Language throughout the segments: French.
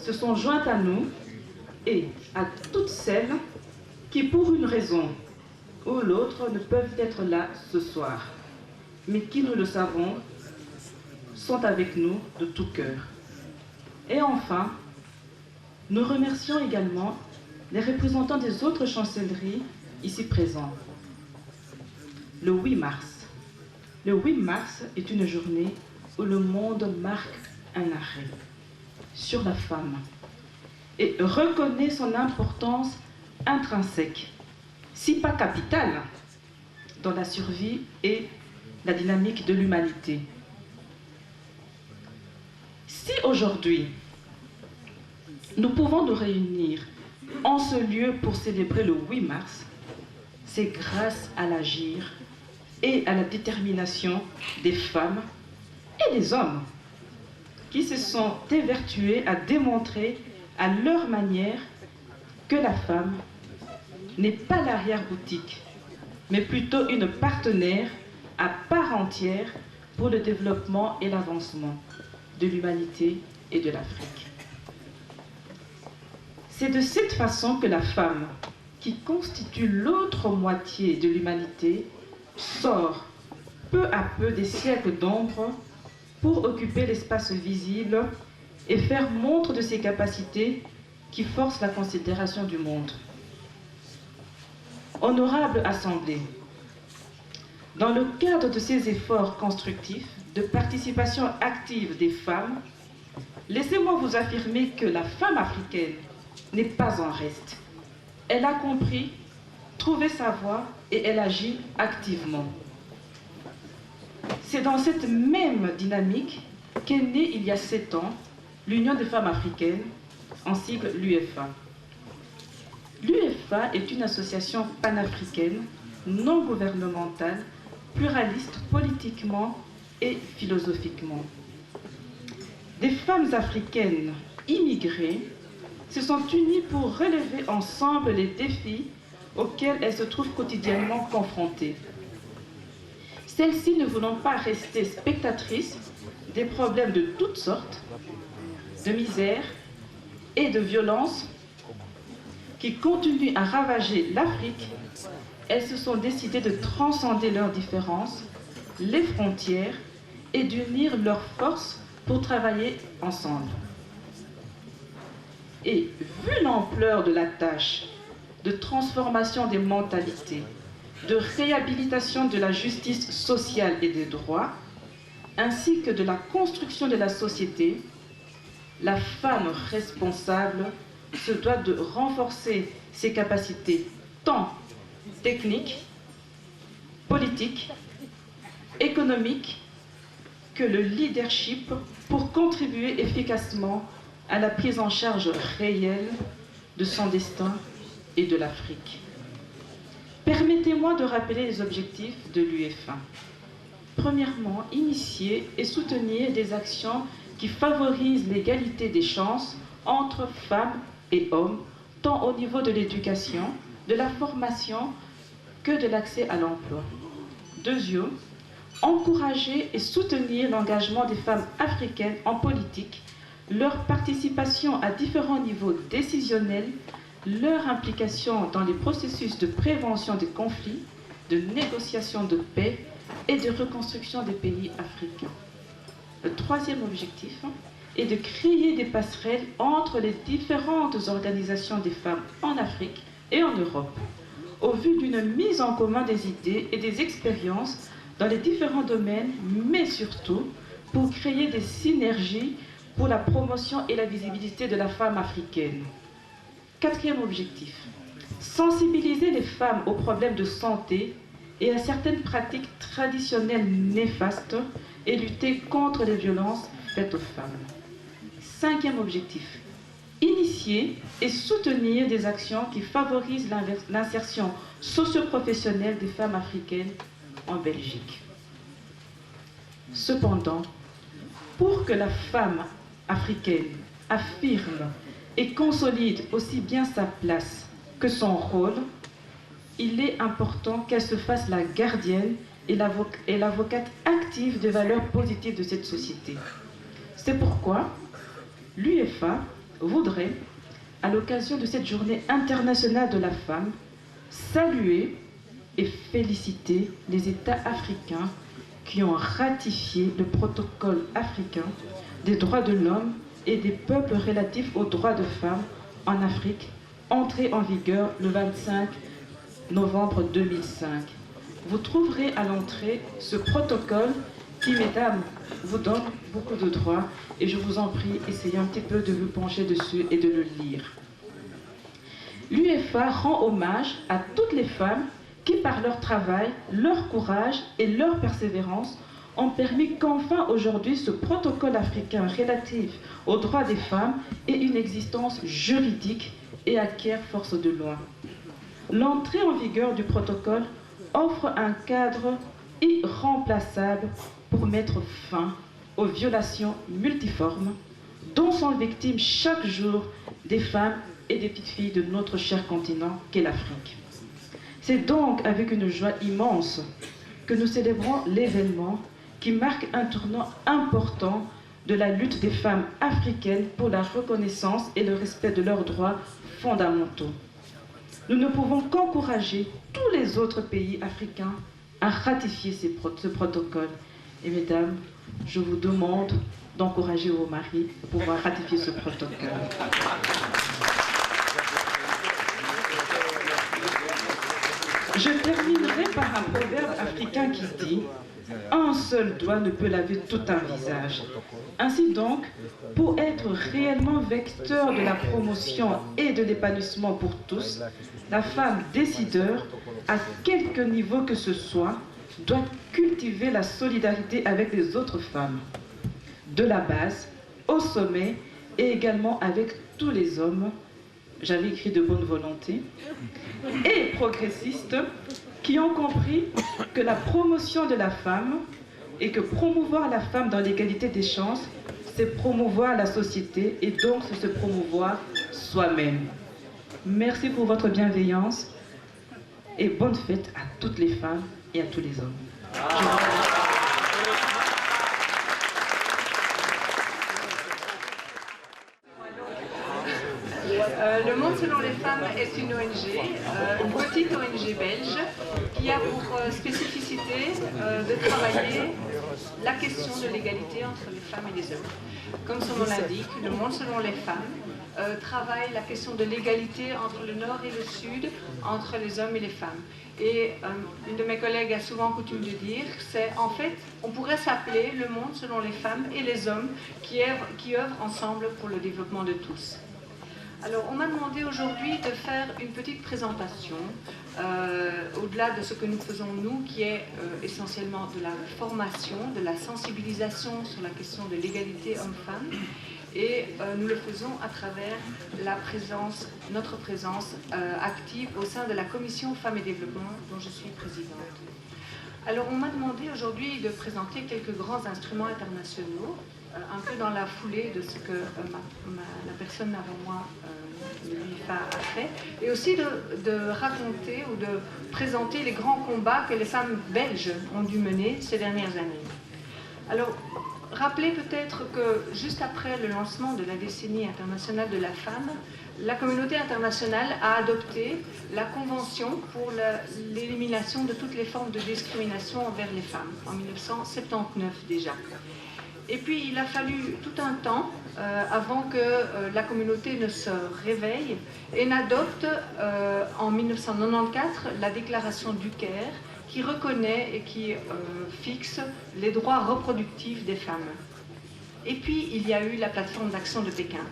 se sont jointes à nous et à toutes celles qui, pour une raison ou l'autre, ne peuvent être là ce soir, mais qui, nous le savons, sont avec nous de tout cœur. Et enfin, nous remercions également les représentants des autres chancelleries ici présents. Le 8 mars. Le 8 mars est une journée où le monde marque un arrêt sur la femme et reconnaît son importance intrinsèque, si pas capitale, dans la survie et la dynamique de l'humanité. Si aujourd'hui, nous pouvons nous réunir en ce lieu pour célébrer le 8 mars, c'est grâce à l'agir et à la détermination des femmes et des hommes qui se sont évertués à démontrer à leur manière que la femme n'est pas l'arrière-boutique, mais plutôt une partenaire à part entière pour le développement et l'avancement de l'humanité et de l'Afrique. C'est de cette façon que la femme, qui constitue l'autre moitié de l'humanité, sort peu à peu des siècles d'ombre pour occuper l'espace visible et faire montre de ses capacités qui forcent la considération du monde. Honorable Assemblée, dans le cadre de ces efforts constructifs de participation active des femmes, laissez-moi vous affirmer que la femme africaine n'est pas en reste. Elle a compris, trouvé sa voie et elle agit activement. C'est dans cette même dynamique qu'est née il y a 7 ans l'Union des femmes africaines, en sigle l'UFA. L'UFA est une association panafricaine, non gouvernementale, pluraliste politiquement et philosophiquement. Des femmes africaines immigrées se sont unies pour relever ensemble les défis auxquels elles se trouvent quotidiennement confrontées. Celles-ci ne voulant pas rester spectatrices des problèmes de toutes sortes, de misère et de violence qui continuent à ravager l'Afrique, elles se sont décidées de transcender leurs différences, les frontières et d'unir leurs forces pour travailler ensemble. Et vu l'ampleur de la tâche de transformation des mentalités, de réhabilitation de la justice sociale et des droits, ainsi que de la construction de la société, la femme responsable se doit de renforcer ses capacités tant techniques, politiques, économiques que le leadership pour contribuer efficacement à la prise en charge réelle de son destin et de l'Afrique. Permettez-moi de rappeler les objectifs de l'UFA. Premièrement, initier et soutenir des actions qui favorisent l'égalité des chances entre femmes et hommes, tant au niveau de l'éducation, de la formation que de l'accès à l'emploi. Deuxièmement, encourager et soutenir l'engagement des femmes africaines en politique, leur participation à différents niveaux décisionnels, leur implication dans les processus de prévention des conflits, de négociation de paix et de reconstruction des pays africains. Le troisième objectif est de créer des passerelles entre les différentes organisations des femmes en Afrique et en Europe, au vu d'une mise en commun des idées et des expériences dans les différents domaines, mais surtout pour créer des synergies pour la promotion et la visibilité de la femme africaine. Quatrième objectif, sensibiliser les femmes aux problèmes de santé et à certaines pratiques traditionnelles néfastes et lutter contre les violences faites aux femmes. Cinquième objectif, initier et soutenir des actions qui favorisent l'insertion socio-professionnelle des femmes africaines en Belgique. Cependant, pour que la femme africaine affirme et consolide aussi bien sa place que son rôle, il est important qu'elle se fasse la gardienne et l'avocate active des valeurs positives de cette société. C'est pourquoi l'UFA voudrais, à l'occasion de cette journée internationale de la femme, saluer et féliciter les États africains qui ont ratifié le protocole africain des droits de l'homme et des peuples relatifs aux droits de femmes en Afrique, entré en vigueur le 25 novembre 2005. Vous trouverez à l'entrée ce protocole qui, mesdames, vous donne beaucoup de droits et je vous en prie, essayez un petit peu de vous pencher dessus et de le lire. L'UEFA rend hommage à toutes les femmes qui, par leur travail, leur courage et leur persévérance, ont permis qu'enfin aujourd'hui ce protocole africain relatif aux droits des femmes ait une existence juridique et acquiert force de loi. L'entrée en vigueur du protocole offre un cadre irremplaçable pour mettre fin aux violations multiformes dont sont victimes chaque jour des femmes et des petites filles de notre cher continent qu'est l'Afrique. C'est donc avec une joie immense que nous célébrons l'événement qui marque un tournant important de la lutte des femmes africaines pour la reconnaissance et le respect de leurs droits fondamentaux. Nous ne pouvons qu'encourager tous les autres pays africains à ratifier ce protocole. Et mesdames, je vous demande d'encourager vos maris pour pouvoir ratifier ce protocole. Je terminerai par un proverbe africain qui dit « Un seul doigt ne peut laver tout un visage ». Ainsi donc, pour être réellement vecteur de la promotion et de l'épanouissement pour tous, la femme décideur, à quelque niveau que ce soit, doit cultiver la solidarité avec les autres femmes, de la base au sommet et également avec tous les hommes, j'avais écrit de bonne volonté, et progressistes qui ont compris que la promotion de la femme et que promouvoir la femme dans l'égalité des chances, c'est promouvoir la société et donc c'est se promouvoir soi-même. Merci pour votre bienveillance et bonne fête à toutes les femmes et à tous les hommes. Le Monde selon les femmes est une ONG, une petite ONG belge, qui a pour spécificité de travailler la question de l'égalité entre les femmes et les hommes. Comme son nom l'indique, le Monde selon les femmes travaille la question de l'égalité entre le Nord et le Sud, entre les hommes et les femmes. Et une de mes collègues a souvent coutume de dire, c'est en fait, on pourrait s'appeler le monde selon les femmes et les hommes qui œuvrent ensemble pour le développement de tous. Alors, on m'a demandé aujourd'hui de faire une petite présentation, au-delà de ce que nous faisons nous, qui est essentiellement de la formation, de la sensibilisation sur la question de l'égalité homme-femme, et nous le faisons à travers notre présence active au sein de la Commission Femmes et Développement, dont je suis présidente. Alors, on m'a demandé aujourd'hui de présenter quelques grands instruments internationaux, un peu dans la foulée de ce que la personne avant moi, l'UEFA, a fait, et aussi de raconter ou de présenter les grands combats que les femmes belges ont dû mener ces dernières années. Alors, rappelez peut-être que juste après le lancement de la décennie internationale de la femme, la communauté internationale a adopté la Convention pour l'élimination de toutes les formes de discrimination envers les femmes, en 1979 déjà. Et puis il a fallu tout un temps avant que la communauté ne se réveille et n'adopte en 1994 la déclaration du Caire qui reconnaît et qui fixe les droits reproductifs des femmes. Et puis il y a eu la plateforme d'action de Pékin.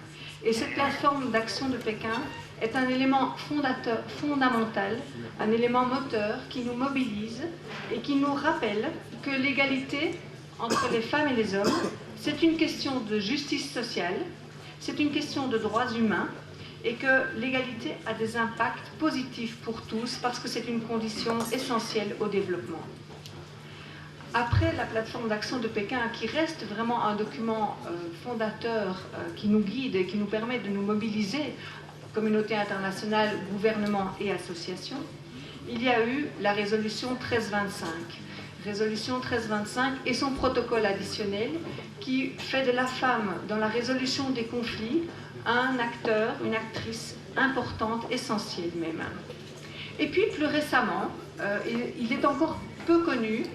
Et cette plateforme d'action de Pékin est un élément fondamental, un élément moteur qui nous mobilise et qui nous rappelle que l'égalité entre les femmes et les hommes, c'est une question de justice sociale, c'est une question de droits humains et que l'égalité a des impacts positifs pour tous parce que c'est une condition essentielle au développement. Après la plateforme d'action de Pékin, qui reste vraiment un document fondateur qui nous guide et qui nous permet de nous mobiliser, communauté internationale, gouvernement et associations, il y a eu la résolution 1325. Résolution 1325 et son protocole additionnel qui fait de la femme, dans la résolution des conflits, un acteur, une actrice importante, essentielle même. Et puis plus récemment, il est encore peu connu,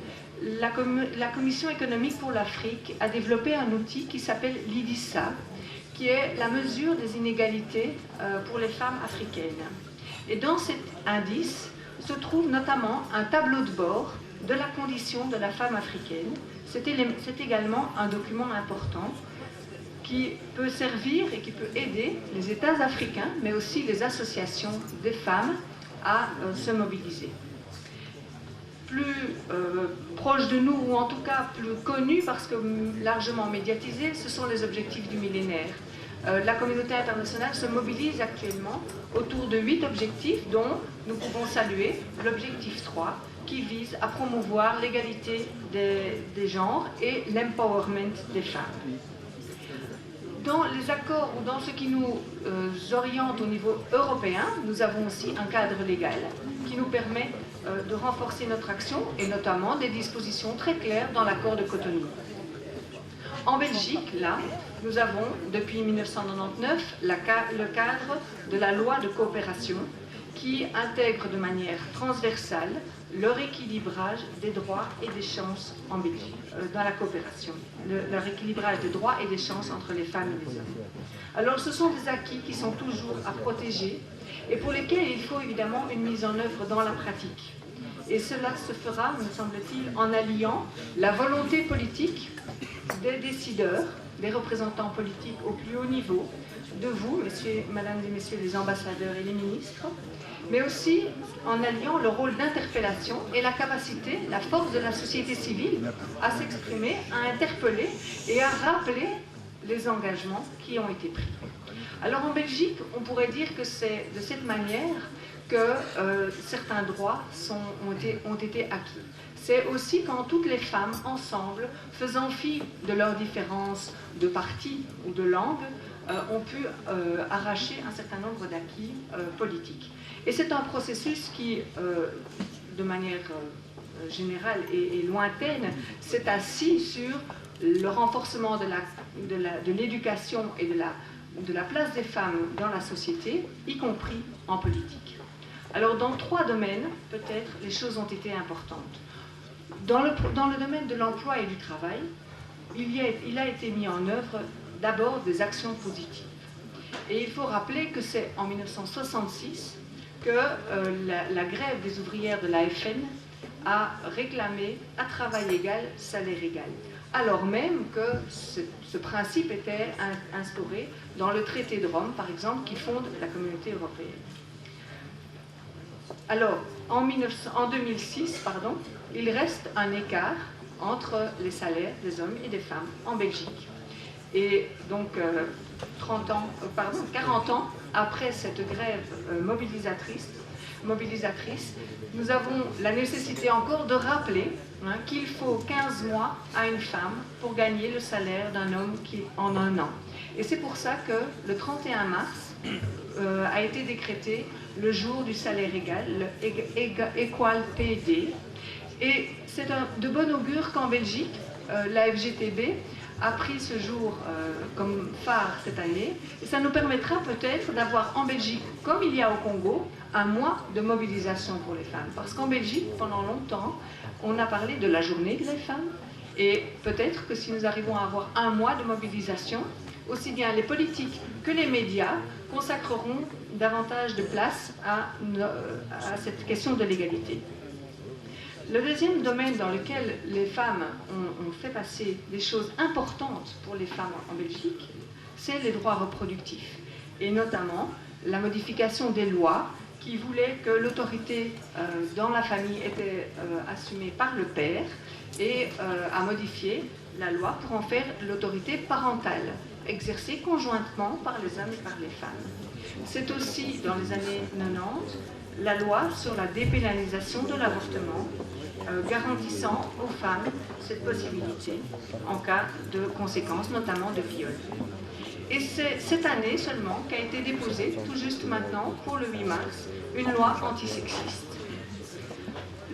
la Commission économique pour l'Afrique a développé un outil qui s'appelle l'IDISA, qui est la mesure des inégalités pour les femmes africaines. Et dans cet indice se trouve notamment un tableau de bord de la condition de la femme africaine. C'est également un document important qui peut servir et qui peut aider les États africains, mais aussi les associations des femmes à se mobiliser. Plus proche de nous, ou en tout cas plus connu parce que largement médiatisé, ce sont les objectifs du millénaire. La communauté internationale se mobilise actuellement autour de 8 objectifs dont nous pouvons saluer l'objectif 3 qui vise à promouvoir l'égalité des genres et l'empowerment des femmes. Dans les accords ou dans ce qui nous oriente au niveau européen, nous avons aussi un cadre légal qui nous permet de renforcer notre action et notamment des dispositions très claires dans l'accord de Cotonou. En Belgique, là, nous avons, depuis 1999, le cadre de la loi de coopération qui intègre de manière transversale le rééquilibrage des droits et des chances en Belgique, dans la coopération, le rééquilibrage des droits et des chances entre les femmes et les hommes. Alors, ce sont des acquis qui sont toujours à protéger et pour lesquels il faut évidemment une mise en œuvre dans la pratique. Et cela se fera, me semble-t-il, en alliant la volonté politique des décideurs, des représentants politiques au plus haut niveau, de vous, mesdames et messieurs les ambassadeurs et les ministres, mais aussi en alliant le rôle d'interpellation et la capacité, la force de la société civile à s'exprimer, à interpeller et à rappeler les engagements qui ont été pris. Alors en Belgique, on pourrait dire que c'est de cette manière que certains droits ont été acquis. C'est aussi quand toutes les femmes, ensemble, faisant fi de leurs différences de parti ou de langue, ont pu arracher un certain nombre d'acquis politiques. Et c'est un processus qui, de manière générale et lointaine, s'est assis sur le renforcement de l'éducation et de la place des femmes dans la société, y compris en politique. Alors dans 3 domaines, peut-être, les choses ont été importantes. Dans le domaine de l'emploi et du travail, il a été mis en œuvre d'abord des actions positives. Et il faut rappeler que c'est en 1966 que la grève des ouvrières de l'AFN a réclamé à travail égal, salaire égal. Alors même que ce principe était instauré dans le traité de Rome, par exemple, qui fonde la communauté européenne. Alors, en 2006, il reste un écart entre les salaires des hommes et des femmes en Belgique. Et donc, 40 ans après cette grève mobilisatrice, nous avons la nécessité encore de rappeler qu'il faut 15 mois à une femme pour gagner le salaire d'un homme en un an. Et c'est pour ça que le 31 mars a été décrété le jour du salaire égal, le Equal Pay Day. Et c'est de bon augure qu'en Belgique, la FGTB a pris ce jour comme phare cette année. Et ça nous permettra peut-être d'avoir en Belgique, comme il y a au Congo, un mois de mobilisation pour les femmes. Parce qu'en Belgique, pendant longtemps, on a parlé de la journée des femmes. Et peut-être que si nous arrivons à avoir un mois de mobilisation, aussi bien les politiques que les médias consacreront davantage de place à cette question de l'égalité. Le deuxième domaine dans lequel les femmes ont fait passer des choses importantes pour les femmes en Belgique, c'est les droits reproductifs. Et notamment la modification des lois qui voulaient que l'autorité dans la famille était assumée par le père et a modifié la loi pour en faire l'autorité parentale, exercée conjointement par les hommes et par les femmes. C'est aussi, dans les années 90, la loi sur la dépénalisation de l'avortement, garantissant aux femmes cette possibilité en cas de conséquences, notamment de viol. Et c'est cette année seulement qu'a été déposée, tout juste maintenant, pour le 8 mars, une loi antisexiste.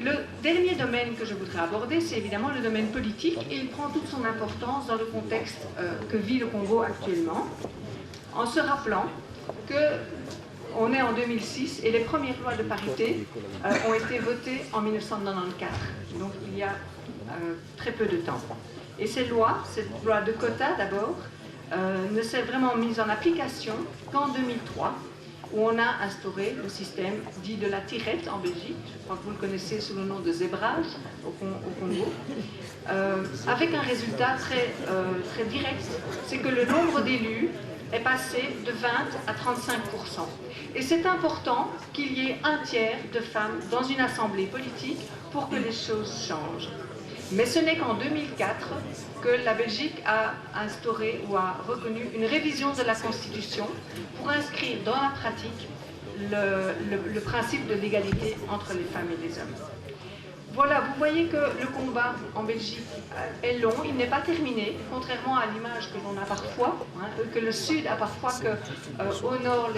Le dernier domaine que je voudrais aborder, c'est évidemment le domaine politique, et il prend toute son importance dans le contexte que vit le Congo actuellement. en se rappelant qu'on est en 2006 et les premières lois de parité ont été votées en 1994, donc il y a très peu de temps. Et cette loi de quota d'abord, ne s'est vraiment mise en application qu'en 2003, où on a instauré le système dit de la tirette en Belgique, je crois que vous le connaissez sous le nom de zébrage au Congo, avec un résultat très direct, c'est que le nombre d'élus est passé de 20 à 35%. Et c'est important qu'il y ait un tiers de femmes dans une assemblée politique pour que les choses changent. Mais ce n'est qu'en 2004 que la Belgique a instauré ou a reconnu une révision de la Constitution pour inscrire dans la pratique le principe de l'égalité entre les femmes et les hommes. Voilà, vous voyez que le combat en Belgique est long, il n'est pas terminé, contrairement à l'image que l'on a parfois, hein, que le Sud a parfois qu'au Nord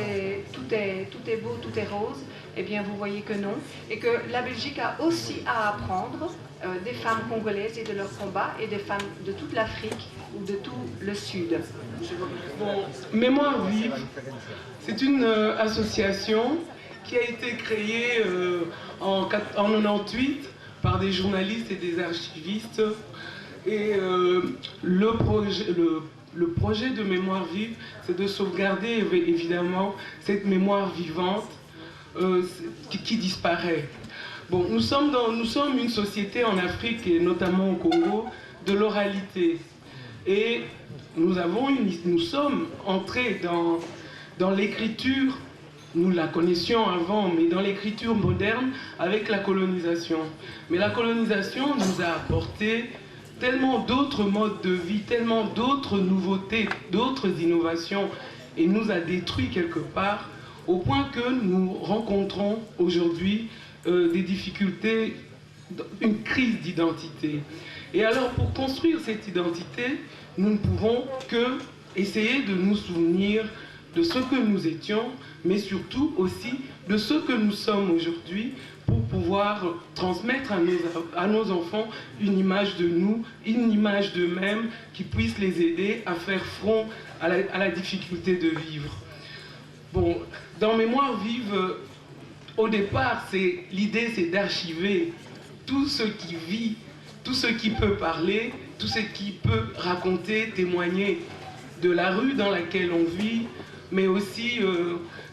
tout est beau, tout est rose. Eh bien vous voyez que non, et que la Belgique a aussi à apprendre des femmes congolaises et de leur combat, et des femmes de toute l'Afrique ou de tout le Sud. Bon, Mémoire vive, c'est une association qui a été créée en 98 par des journalistes et des archivistes. Et le projet de Mémoire vive, c'est de sauvegarder évidemment cette mémoire vivante qui disparaît. Bon, nous sommes une société en Afrique et notamment au Congo de l'oralité. Et nous sommes entrés dans l'écriture, nous la connaissions avant, mais dans l'écriture moderne avec la colonisation. Mais la colonisation nous a apporté tellement d'autres modes de vie, tellement d'autres nouveautés, d'autres innovations, et nous a détruits quelque part, au point que nous rencontrons aujourd'hui des difficultés, une crise d'identité. Et alors, pour construire cette identité, nous ne pouvons que essayer de nous souvenir de ce que nous étions, mais surtout aussi de ce que nous sommes aujourd'hui, pour pouvoir transmettre à nos enfants une image de nous, une image d'eux-mêmes qui puisse les aider à faire front à la difficulté de vivre. Bon, dans Mémoire vive, au départ, l'idée c'est d'archiver tout ce qui vit, tout ce qui peut parler, tout ce qui peut raconter, témoigner de la rue dans laquelle on vit, mais aussi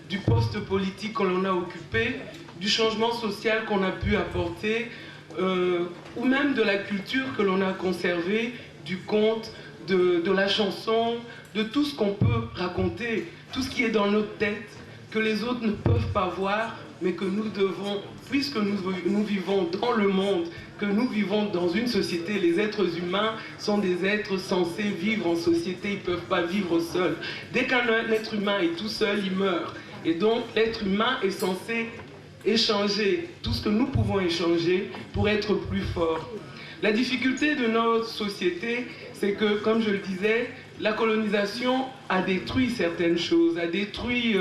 du poste politique que l'on a occupé, du changement social qu'on a pu apporter, ou même de la culture que l'on a conservée, du conte, de la chanson, de tout ce qu'on peut raconter, tout ce qui est dans notre tête, que les autres ne peuvent pas voir, mais que nous devons, puisque nous vivons dans le monde, que nous vivons dans une société, les êtres humains sont des êtres censés vivre en société, ils ne peuvent pas vivre seuls. Dès qu'un être humain est tout seul, il meurt. Et donc l'être humain est censé échanger tout ce que nous pouvons échanger pour être plus fort. La difficulté de notre société, c'est que, comme je le disais, la colonisation a détruit certaines choses, a détruit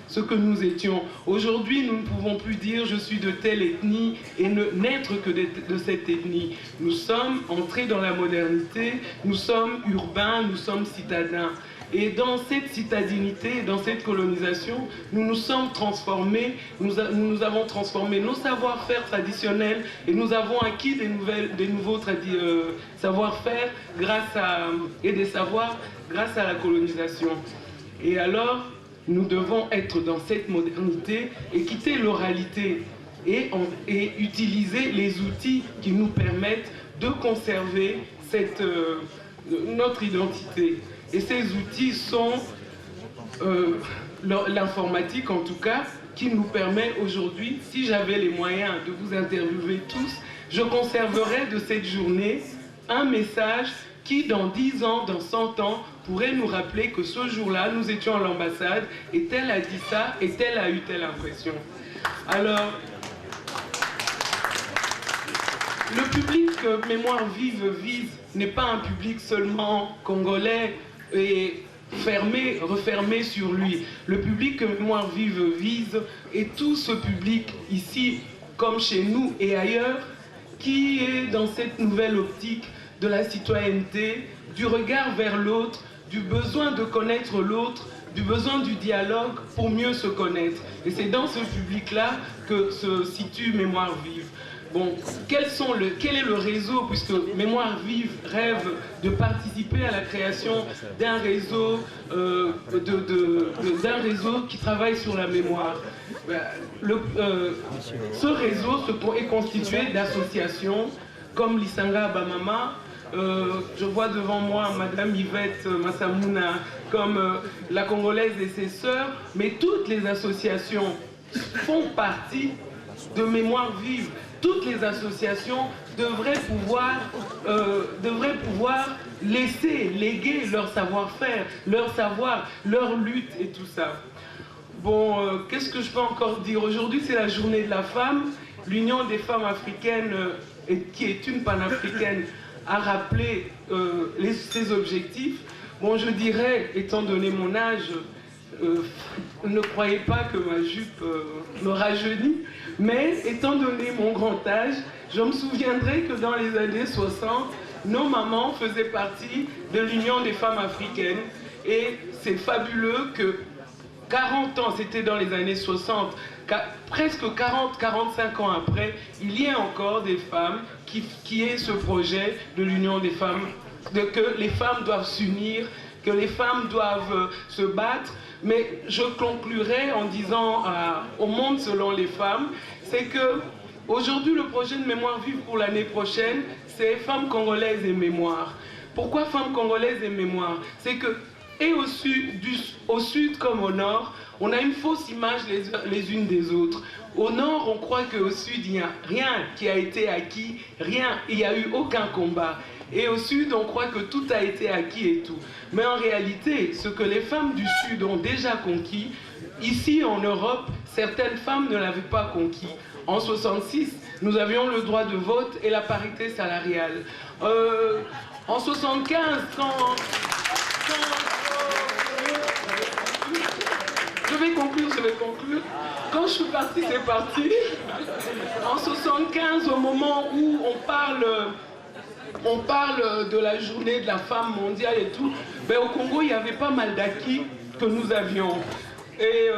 ce que nous étions. Aujourd'hui, nous ne pouvons plus dire « je suis de telle ethnie » et n'être que de cette ethnie. Nous sommes entrés dans la modernité, nous sommes urbains, nous sommes citadins. Et dans cette citadinité, dans cette colonisation, nous nous sommes transformés, nous avons transformé nos savoir-faire traditionnels et nous avons acquis des nouveaux savoir-faire et des savoirs grâce à la colonisation. Et alors, nous devons être dans cette modernité et quitter l'oralité et utiliser les outils qui nous permettent de conserver notre identité. Et ces outils sont l'informatique en tout cas, qui nous permet aujourd'hui, si j'avais les moyens de vous interviewer tous, je conserverais de cette journée un message qui dans 10 ans, dans 100 ans, pourrait nous rappeler que ce jour-là, nous étions à l'ambassade et tel a dit ça et tel a eu telle impression. Alors, le public que Mémoire vive vise n'est pas un public seulement congolais et refermé sur lui. Le public que Mémoire vive vise est tout ce public ici, comme chez nous et ailleurs, qui est dans cette nouvelle optique de la citoyenneté, du regard vers l'autre, du besoin de connaître l'autre, du besoin du dialogue pour mieux se connaître. Et c'est dans ce public-là que se situe Mémoire Vive. Bon, quel est le réseau, puisque Mémoire Vive rêve de participer à la création d'un réseau, d'un réseau qui travaille sur la mémoire. Ce réseau est constitué d'associations comme l'Isanga Bamama. Je vois devant moi Madame Yvette Massamouna comme la Congolaise et ses sœurs, mais toutes les associations font partie de Mémoire Vive. Toutes les associations devraient pouvoir léguer leur savoir-faire, leur savoir, leur lutte et tout ça. Bon, qu'est-ce que je peux encore dire? Aujourd'hui, c'est la journée de la femme. L'Union des femmes africaines, qui est une panafricaine, a rappelé ses objectifs. Bon, je dirais, étant donné mon âge, ne croyez pas que ma jupe me rajeunit, mais étant donné mon grand âge, je me souviendrai que dans les années 60, nos mamans faisaient partie de l'Union des femmes africaines, et c'est fabuleux que 40 ans, c'était dans les années 60, presque 40-45 ans après, il y ait encore des femmes qui aient ce projet de l'Union des femmes, que les femmes doivent s'unir, que les femmes doivent se battre. Mais je conclurai en disant au monde selon les femmes, c'est que aujourd'hui le projet de Mémoire Vive pour l'année prochaine, c'est Femmes congolaises et mémoire. Pourquoi Femmes congolaises et mémoire? C'est que, et au sud comme au nord, on a une fausse image les unes des autres. Au nord, on croit qu'au sud, il n'y a rien qui a été acquis, rien, il n'y a eu aucun combat. Et au sud, on croit que tout a été acquis et tout. Mais en réalité, ce que les femmes du sud ont déjà conquis, ici en Europe, certaines femmes ne l'avaient pas conquis. En 66, nous avions le droit de vote et la parité salariale. En 75, je vais conclure. Quand je suis partie, c'est parti. En 75, au moment où on parle de la journée de la femme mondiale et tout, ben au Congo, il y avait pas mal d'acquis que nous avions. Et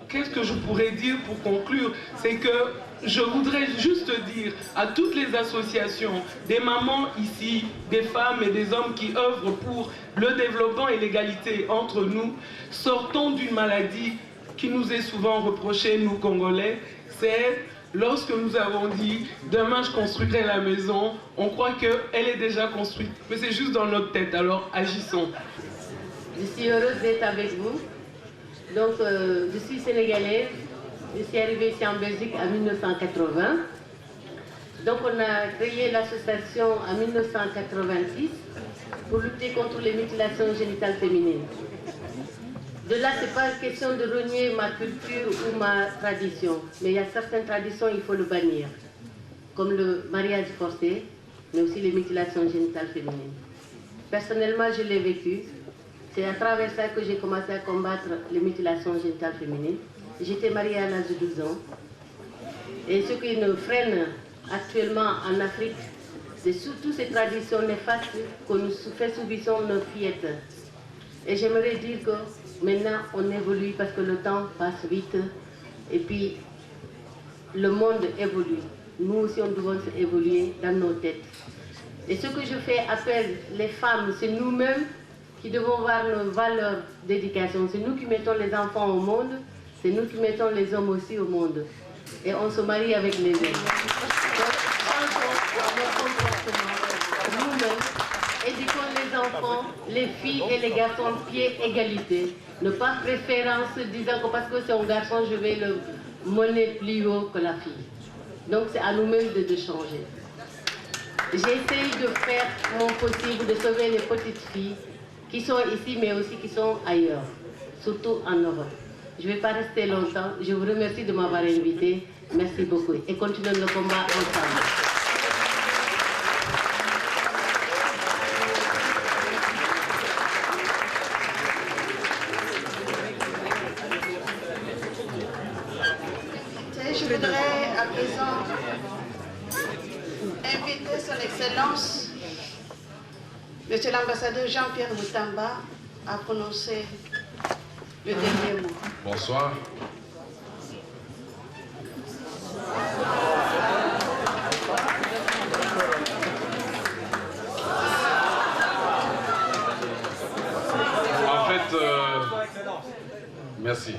qu'est-ce que je pourrais dire pour conclure? C'est que je voudrais juste dire à toutes les associations, des mamans ici, des femmes et des hommes qui œuvrent pour le développement et l'égalité entre nous, sortons d'une maladie qui nous est souvent reprochée, nous Congolais, c'est lorsque nous avons dit « demain je construirai la maison », on croit qu'elle est déjà construite, mais c'est juste dans notre tête, alors agissons. Je suis heureuse d'être avec vous. Donc, je suis sénégalaise, je suis arrivée ici en Belgique en 1980. Donc, on a créé l'association en 1986 pour lutter contre les mutilations génitales féminines. De là, ce n'est pas question de renier ma culture ou ma tradition, mais il y a certaines traditions, il faut le bannir, comme le mariage forcé, mais aussi les mutilations génitales féminines. Personnellement, je l'ai vécu. C'est à travers ça que j'ai commencé à combattre les mutilations génitales féminines. J'étais mariée à l'âge de 12 ans. Et ce qui nous freine actuellement en Afrique, c'est surtout ces traditions néfastes que nous subissons nos fillettes. Et j'aimerais dire que maintenant on évolue parce que le temps passe vite et puis le monde évolue. Nous aussi on doit évoluer dans nos têtes. Et ce que je fais appel les femmes, c'est nous-mêmes qui devons voir nos valeurs d'éducation. C'est nous qui mettons les enfants au monde, c'est nous qui mettons les hommes aussi au monde. Et on se marie avec les hommes. Donc, changeons nos comportements nous-mêmes. Éduquons les enfants, les filles et les garçons, pied égalité. Ne pas préférence disant que parce que c'est un garçon, je vais le mener plus haut que la fille. Donc c'est à nous-mêmes de changer. J'essaye de faire mon possible de sauver les petites filles qui sont ici mais aussi qui sont ailleurs, surtout en Europe. Je ne vais pas rester longtemps. Je vous remercie de m'avoir invité. Merci beaucoup et continuons le combat ensemble. Je voudrais à présent inviter son Excellence, Monsieur l'ambassadeur Jean-Pierre Moutamba, à prononcer le dernier mot. Bonsoir. En fait, merci.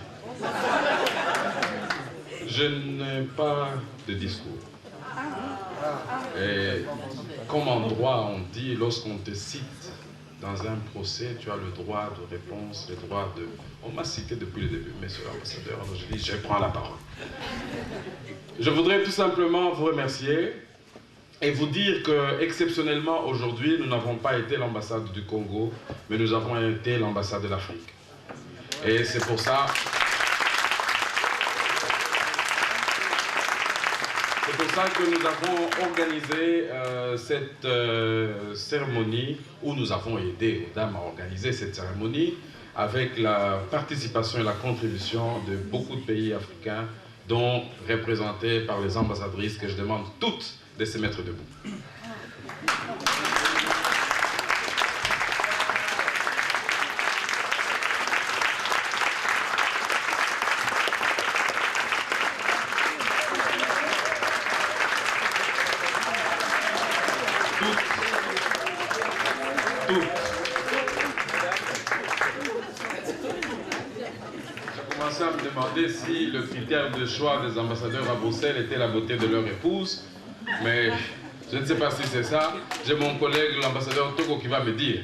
Je n'ai pas de discours. Et comme en droit, on dit, lorsqu'on te cite dans un procès, tu as le droit de réponse, le droit de... On m'a cité depuis le début, monsieur l'ambassadeur, alors je dis, je prends la parole. Je voudrais tout simplement vous remercier et vous dire que, exceptionnellement, aujourd'hui, nous n'avons pas été l'ambassade du Congo, mais nous avons été l'ambassade de l'Afrique. Et c'est pour ça... C'est pour ça que nous avons organisé cette cérémonie, où nous avons aidé les dames à organiser cette cérémonie, avec la participation et la contribution de beaucoup de pays africains, dont représentés par les ambassadrices, que je demande toutes de se mettre debout. J'ai commencé à me demander si le critère de choix des ambassadeurs à Bruxelles était la beauté de leur épouse, mais je ne sais pas si c'est ça. J'ai mon collègue, l'ambassadeur Togo, qui va me dire.